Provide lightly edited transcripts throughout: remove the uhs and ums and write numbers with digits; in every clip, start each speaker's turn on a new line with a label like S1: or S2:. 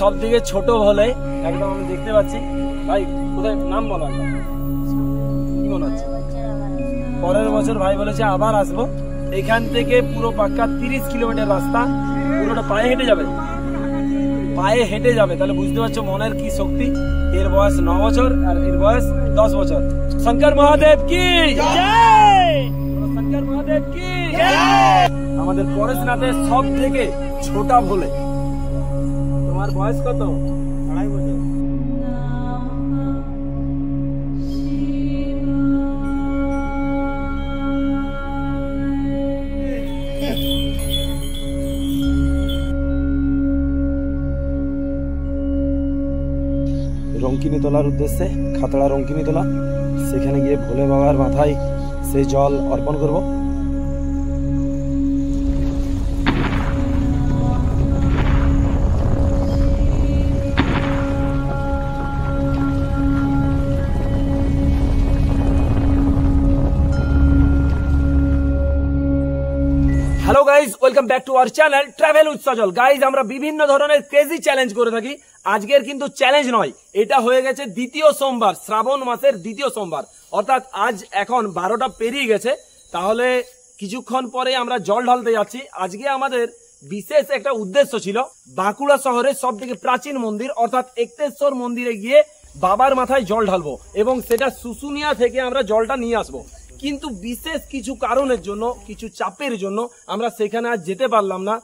S1: সব থেকে ছোট হলে একদম আমি দেখতে পাচ্ছি। ভাই কোথায় নাম বলো, কি মনে হচ্ছে? পরের বছর ভাই বলেছে আবার আসবো। এখান থেকে পুরো পাক্কা 30 কিলোমিটার রাস্তা, পুরোটা পায়ে হেঁটে যাবে, পায়ে হেঁটে যাবে। তাহলে বুঝতে পারছো মনের কি শক্তি। এর বয়স 9 বছর আর এর বয়স 10 বছর। শঙ্কর মহাদেব কি জয়, শঙ্কর মহাদেব কি জয়। আমাদের পরেশনাথের সব থেকে ছোটা ভোলে। তোমার বয়স কত? 2.5 বছর। রঙ্কিনী তোলার উদ্দেশ্যে খাতড়া রঙ্কিনী তোলা, সেখানে গিয়ে ভোলে বাবার মাথায় সেই জল অর্পণ করব। Hello guys, welcome back to our channel travel with Sajal. Guys আমরা বিভিন্ন ধরনের ক্রেজি চ্যালেঞ্জ করে থাকি। আজকের কিন্তু চ্যালেঞ্জ নয়, এটা হয়ে গেছে দ্বিতীয় সোমবার, শ্রাবণ মাসের দ্বিতীয় সোমবার, অর্থাৎ আজ এখন 12টা পেরিয়ে গেছে। তাহলে কিছুক্ষণ পরে আমরা জল ঢালতে যাচ্ছি। আজকে আমাদের বিশেষ একটা উদ্দেশ্য ছিল, বাঁকুড়া শহরের সব থেকে প্রাচীন মন্দির অর্থাৎ একতেশ্বর মন্দিরে গিয়ে বাবার মাথায় জল ঢালবো এবং সেটা শুশুনিয়া থেকে আমরা জলটা নিয়ে আসবো। কিন্তু বিশেষ কিছু কারণের জন্য, কিছু চাপের জন্য আমরা সেখানে আজ যেতে পারলাম না।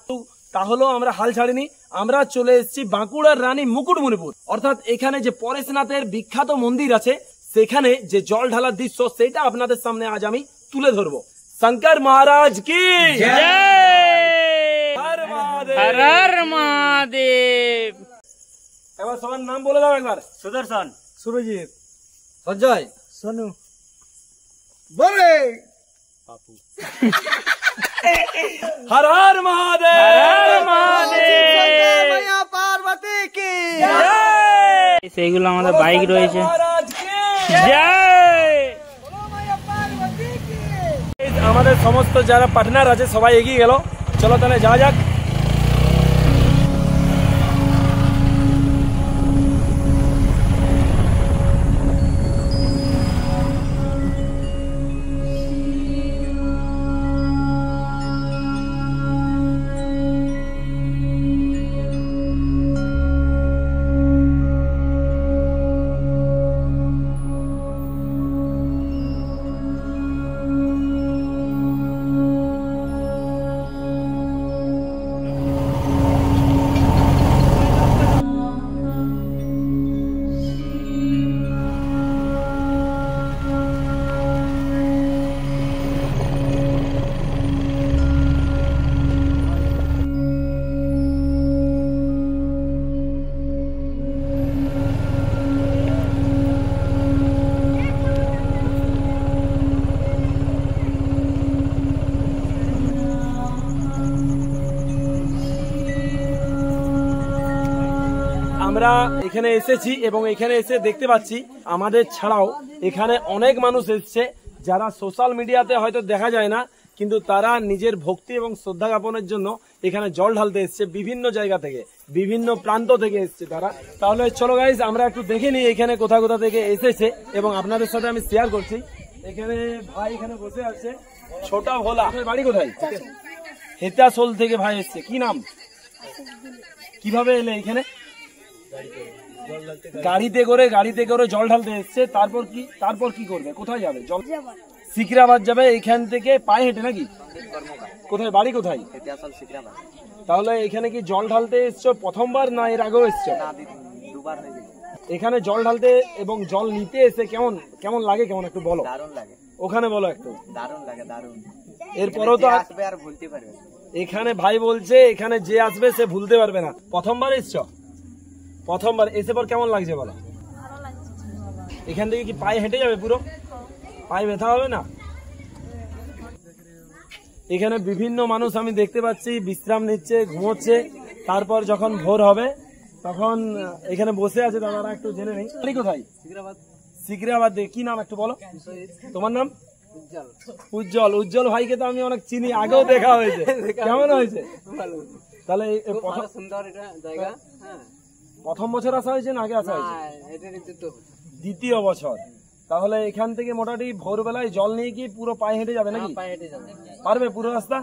S1: তাহলেও আমরা হাল ছাড়িনি, আমরা চলে এসেছি বাঁকুড়ার রানী মুকুটমণিপুর। অর্থাৎ এখানে যে পরেশনাথের বিখ্যাত মন্দির আছে, সেখানে যে জল ঢালার দৃশ্য সেটা আপনাদের সামনে আজ আমি তুলে ধরবো। শঙ্কর মহারাজ কি জয়, হর মহাদেব, হর মহাদেব। এবার সবার নাম বলে দাও একবার। সুদর্শন, সুরজিৎ, সঞ্জয়, সোনু, বলে পাপু। হর হর মহাদেব, হর মহাদেব, মায়া পার্বতী কি জয়।
S2: সেইগুলো আমাদের বাইক রয়েছে।
S1: আমাদের সমস্ত যারা পার্টনার আছে সবাই এগিয়ে গেল। চলো তাহলে যাওয়া যাক। আমরা এখানে এসেছি এবং এখানে এসে দেখতে পাচ্ছি আমাদের ছাড়াও এখানে অনেক মানুষ এসছে যারা সোশ্যাল মিডিয়াতে হয়তো দেখা যায় না, কিন্তু তারা নিজের ভক্তি এবং শ্রদ্ধা জ্ঞাপনের জন্য এখানে জল ঢালতে এসছে। বিভিন্ন জায়গা থেকে, বিভিন্ন প্রান্ত থেকে এসছে তারা। তাহলে চলো গাইজ আমরা একটু দেখে নিই এখানে কোথা কোথা থেকে এসেছে এবং আপনাদের সাথে আমি শেয়ার করছি। এখানে ভাই এখানে বসে আছে, ছোটা ভোলা। বাড়ি কোথায়? হেতাসোল থেকে ভাই এসছে। কি নাম? কিভাবে এলে এখানে? গাড়িতে করে জল ঢালতে এসছে। তারপর কি করবে? কোথায় যাবে? জল সিকরাবাদ যাবে। এখান থেকে পায়ে হেঁটে নাকি? কোথায় বাড়ি? কোথায়? তাহলে এখানে কি জল ঢালতে এসছো প্রথমবার না এর আগেও এসছো? এখানে জল ঢালতে এবং জল নিতে এসে কেমন লাগে? কেমন একটু বলো। দারুণ লাগে। ওখানে বলো একটু। দারুণ লাগে, দারুণ। এরপরও তো আসবে আর ভুলতে পারবে। এখানে ভাই বলছে এখানে যে আসবে সে ভুলতে পারবে না। প্রথমবার এসছো? প্রথমবার এসে পর কেমন লাগছে বলো? এখান থেকে কি পায়ে হেঁটে যাবে? পুরো পায়ে ব্যথা হবে না? এখানে বিভিন্ন মানুষ আমি দেখতে পাচ্ছি বিশ্রাম নিচ্ছে, ঘুমোচ্ছে। তারপর যখন ভোর হবে তখন এখানে বসে আছে দাদারা। একটু জেনে নেই বাড়ি কোথায়? সিকরাবাদ। কি নাম একটু বলো। তোমার নাম? উজ্জ্বল। উজ্জ্বল ভাইকে তো আমি অনেক চিনি, আগেও দেখা হয়েছে। কেমন হয়েছে? তাহলে সুন্দর এটা জায়গা। প্রথম বছর আসা হয়েছে না আগে আসা হয়েছে? দ্বিতীয় বছর। তাহলে এখান থেকে মোটামুটি ভোরবেলায় জল নিয়ে কি পুরো পায়ে হেঁটে যাবে নাকি? পারবে পুরো রাস্তা?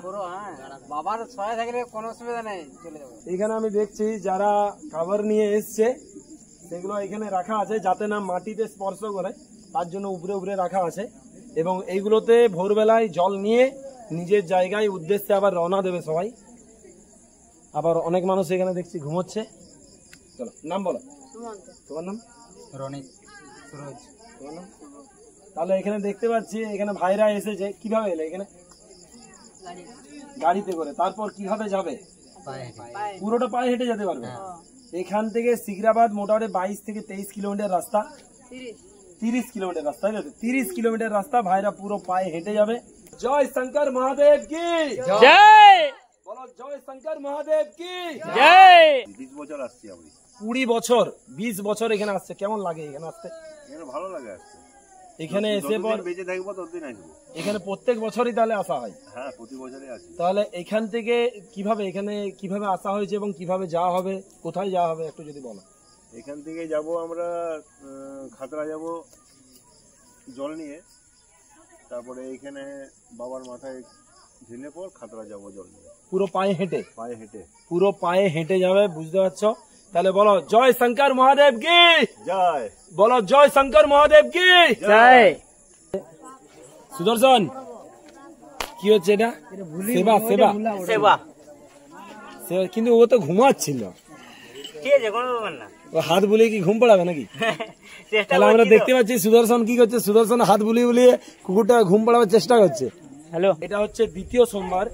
S2: বাবার ছয় থাকলে কোনো অসুবিধা নেই, চলে যাবো।
S1: এখানে আমি দেখছি যারা কাভার নিয়ে এসছে সেগুলো এখানে রাখা আছে যাতে না মাটিতে স্পর্শ করে, তার জন্য উপরে উপরে রাখা আছে। এবং এইগুলোতে ভোরবেলায় জল নিয়ে নিজের জায়গায় উদ্দেশ্যে আবার রওনা দেবে সবাই। আবার অনেক মানুষ এখানে দেখছি ঘুমোচ্ছে। চলো, নাম বলো। তোমার নাম?
S2: রনিত সুরজ।
S1: তোমার নাম? তাহলে এখানে দেখতে পাচ্ছি এখানে ভাইরা এসেছে। কিভাবে এলে এখানে? গাড়িতে করে। তারপর কিভাবে যাবে? পুরোটা পায়ে হেঁটে যেতে পারবে। এখান থেকে সিকরাবাদ মোটামুটি 22 থেকে 23 কিলোমিটার রাস্তা। 30 কিলোমিটার রাস্তা, 30 কিলোমিটার রাস্তা ভাইরা পুরো পায়ে হেঁটে যাবে। জয় শঙ্কর মহাদেব কি
S3: জয়।
S1: বলো জয় শঙ্কর মহাদেব কি
S3: জয়।
S4: 20 বছর আসছি আমি।
S1: 20 বছর 20 বছর এখানে আসছে। কেমন লাগে এখানে আসতে?
S4: এখানে ভালো লাগে আসতে।
S1: এখানে এসে পর
S4: বেঁচে থাকবো ততদিন আসবো।
S1: এখানে প্রত্যেক বছরই তাহলে আসা হয়?
S4: হ্যাঁ, প্রতি বছরই আসি।
S1: তাহলে এখান থেকে এখানে কিভাবে আসা হয়েছে এবং কিভাবে যাওয়া হবে, কোথায় যাওয়া হবে একটু যদি বলো।
S4: এখান থেকে যাব আমরা খাতড়া যাব জল নিয়ে, তারপরে এইখানে বাবার মাথায় ঢেলে পর খাতড়া যাব জল নিয়ে।
S1: পুরো পায়ে হেঁটে?
S4: পায়ে হেঁটে।
S1: পুরো পায়ে হেঁটে যাবে, বুঝতে পারছো? তাহলে বলো জয় শঙ্কর মহাদেব কি
S4: জয়।
S1: বলো জয় শঙ্কর মহাদেব কি
S3: জয়।
S1: সুদর্শন কি হচ্ছে এটা? সেবা সেবা
S3: সেবা।
S1: সেবা, কিন্তু ও তো ঘুমাচ্ছিল।
S3: ঠিক আছে, কোনো ব্যাপার না।
S1: ও হাত বুলিয়ে কি ঘুম পড়াবে নাকি? তাহলে আমরা দেখতে পাচ্ছি সুদর্শন কি করছে। সুদর্শন হাত বুলিয়ে বুলিয়ে কুকুরটা ঘুম পড়াবার চেষ্টা করছে।
S3: হ্যালো।
S1: এটা হচ্ছে দ্বিতীয় সোমবার।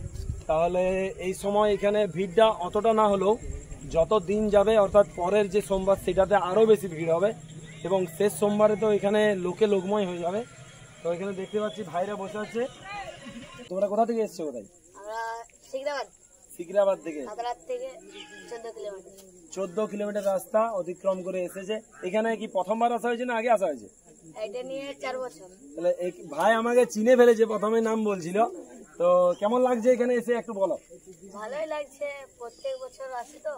S1: তাহলে এই সময় এখানে ভিড়টা অতটা না হলেও যত দিন যাবে অর্থাৎ পরের যে সোমবার সেটাতে আরো বেশি ভিড় হবে এবং শেষ সোমবারে তো এখানে লোকে লোকময় হয়ে যাবে। তো এখানে দেখতে পাচ্ছি ভাইরা বসে আছে। তোমরা কোথা থেকে এসছো? কোথায়? সিকরাবাদ থেকে। 14 কিলোমিটার রাস্তা অতিক্রম করে এসেছে। এখানে কি প্রথমবার আসা হয়েছে না আগে আসা হয়েছে? তাহলে ভাই আমাকে চিনে ফেলেছে, প্রথমে নাম বলছিল। তো কেমন লাগছে এখানে এসে একটু বলো।
S5: ভালোই লাগছে, প্রত্যেক বছর আসি তো।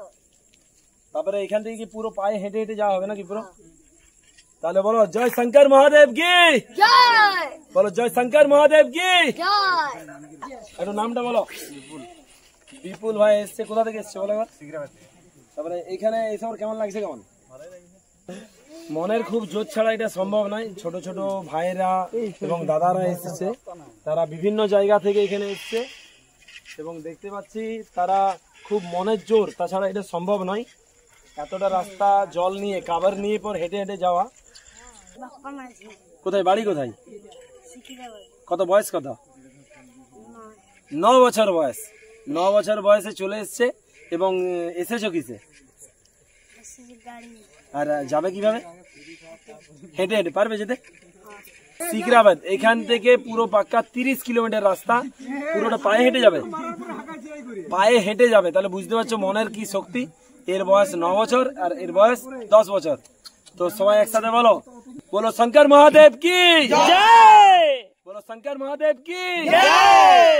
S1: তারপরে এখান থেকে কি পুরো পায়ে হেঁটে হেঁটে যাওয়া হবে নাকি পুরো? তাহলে বলো জয় শঙ্কর মহাদেব কি
S5: জয়।
S1: বলো জয় শঙ্কর মহাদেব কি
S5: জয়।
S1: একটু নামটা বলো। বিপুল ভাই এসছে। কোথা থেকে এসছে বলো এবার? তারপরে এখানে এসব কেমন লাগছে? কেমন? মনের খুব জোর ছাড়া এটা সম্ভব নয়। ছোট ছোট ভাইরা এবং দাদারা এসেছে, তারা বিভিন্ন জায়গা থেকে এখানে এসছে এবং দেখতে পাচ্ছি তারা খুব মনের জোর, তাছাড়া এটা সম্ভব নয়। এতটা রাস্তা জল নিয়ে কাভার নিয়ে পর হেঁটে হেঁটে যাওয়া। কোথায় বাড়ি? কোথায়? কত বয়স? কত? 9 বছর বয়স। 9 বছর বয়সে চলে এসছে। এবং এসেছো কিসে আর যাবে কিভাবে? হেঁটে হেঁটে পারবে যেতে? সিকরাবাদ এখান থেকে পুরো পাক্কা 30 কিলোমিটার রাস্তা, পুরোটা পায়ে হেঁটে যাবে। পায়ে হেঁটে যাবে। তাহলে বুঝতে পারছো মনের কি শক্তি। এর বয়স 9 বছর আর এর বয়স 10 বছর। তো সবাই একসাথে বলো, বলো শঙ্কর মহাদেব কি
S3: জয়।
S1: বলো শঙ্কর মহাদেব কি
S3: জয়।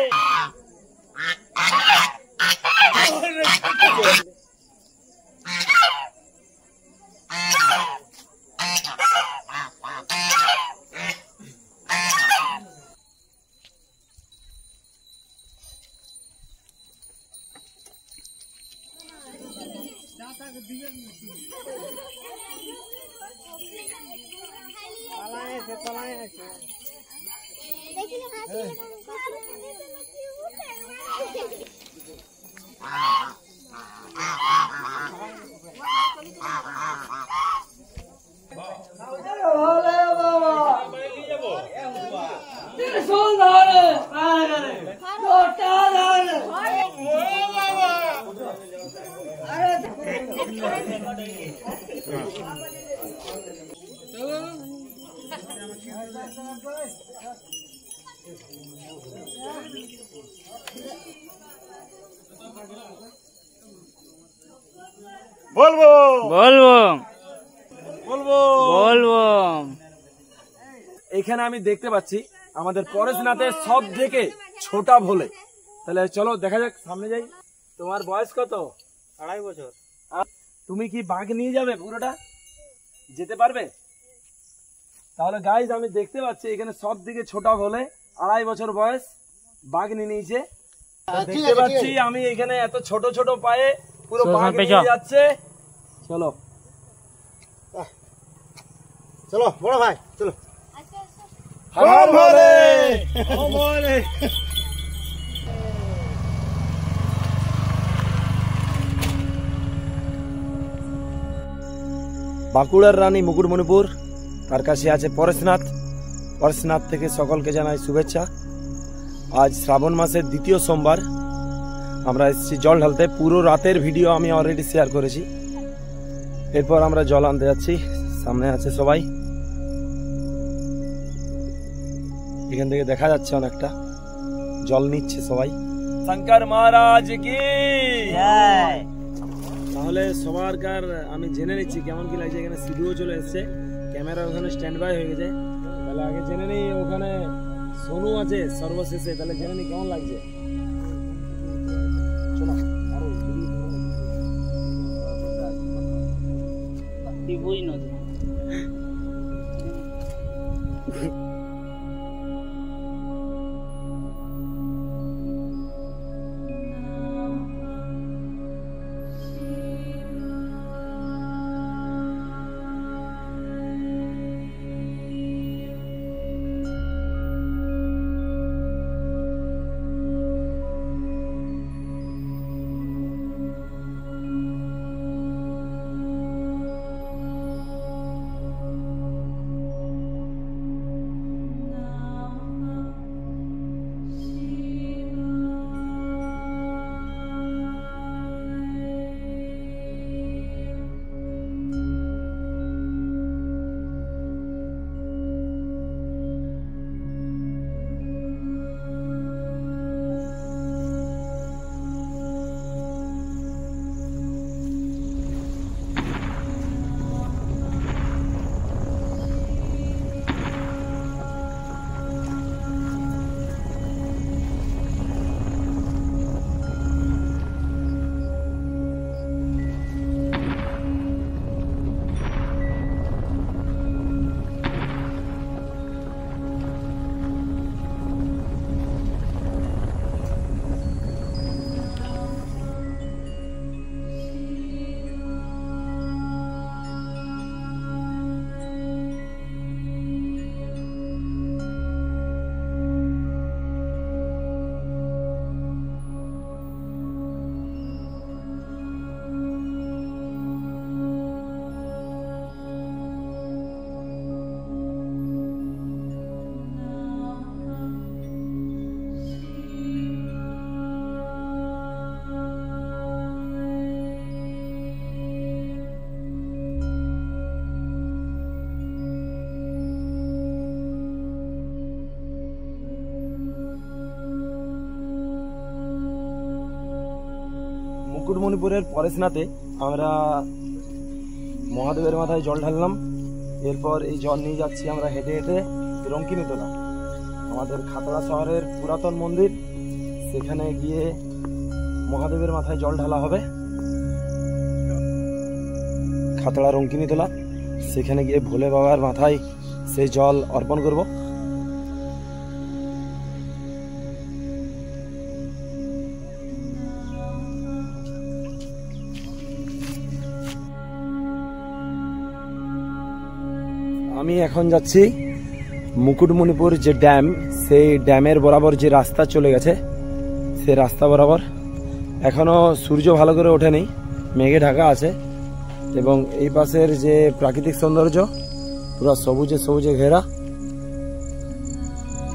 S4: বলবো
S3: বলবো
S1: বলবো
S3: বলবো।
S1: এখানে আমি দেখতে পাচ্ছি আমাদের পরেশনাথের সব থেকে ছোটা ভোলে। তাহলে চলো দেখা যাক, সামনে যাই। তোমার বয়স কত?
S2: 2.5 বছর।
S1: তুমি কি বাঘ নিয়ে যাবে পুরোটা? যেতে পারবে? তাহলে গাইজ আমি দেখতে পাচ্ছি এখানে সব দিকে ছোট বলে 2.5 বছর বয়স বাঘ নিয়ে নিয়েছে। দেখতে পাচ্ছি আমি এখানে এত ছোট ছোট পায়ে পুরো বাঘ নিয়ে যাচ্ছে। চলো
S2: চলো বড় ভাই চলো।
S1: বাঁকুড়ার রানী মুকুটমণিপুর, তার কাছে আছে পরেশনাথ। পরেশনাথ থেকে সকলকে জানাই শুভেচ্ছা। আজ শ্রাবণ মাসের দ্বিতীয় সোমবার, আমরা এসেছি জল ঢালতে। পুরো রাতের ভিডিও আমি অলরেডি শেয়ার করেছি। এরপর আমরা জল আনতে যাচ্ছি। সামনে আছে সবাই, এখান থেকে দেখা যাচ্ছে অনেকটা জল নিচ্ছে সবাই। শঙ্কর মহারাজ কি তাহলে সবারকার আমি জেনে নিচ্ছি কেমন কি লাগছে। এখানে সিডিও চলে এসছে, ক্যামেরা ওখানে স্ট্যান্ড বাই হয়ে গেছে। তাহলে আগে জেনে নিই, ওখানে সোনু আছে সর্বশেষে, তাহলে জেনে নিই কেমন লাগছে। মুকুটমণিপুরের পরেশনাথে আমরা মহাদেবের মাথায় জল ঢাললাম। এরপর এই জল নিয়ে যাচ্ছি আমরা হেঁটে হেঁটে রঙ্কিনীতলা, আমাদের খাতড়া শহরের পুরাতন মন্দির। সেখানে গিয়ে মহাদেবের মাথায় জল ঢালা হবে। খাতড়া রঙ্কিনীতলা, সেখানে গিয়ে ভোলে বাবার মাথায় সেই জল অর্পণ করব। আমি এখন যাচ্ছি মুকুটমণিপুর যে ড্যাম, সেই ড্যামের বরাবর যে রাস্তা চলে গেছে, সেই রাস্তা বরাবর। এখনো সূর্য ভালো করে ওঠেনি, মেঘে ঢাকা আছে। এবং এই পাশের যে প্রাকৃতিক সৌন্দর্য পুরো সবুজে সবুজে ঘেরা।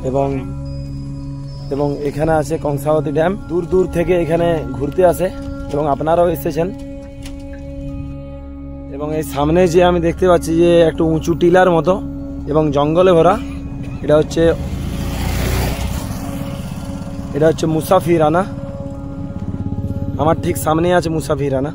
S1: এবং এখানে আছে কংসাবতী ড্যাম। দূর দূর থেকে এখানে ঘুরতে আসে এবং আপনারাও এসেছেন। এবং এই সামনে যে আমি দেখতে পাচ্ছি যে একটু উঁচু টিলার মতো এবং জঙ্গলে ভরা, এটা হচ্ছে মুসাফিরানা। আমার ঠিক সামনে আছে মুসাফিরানা।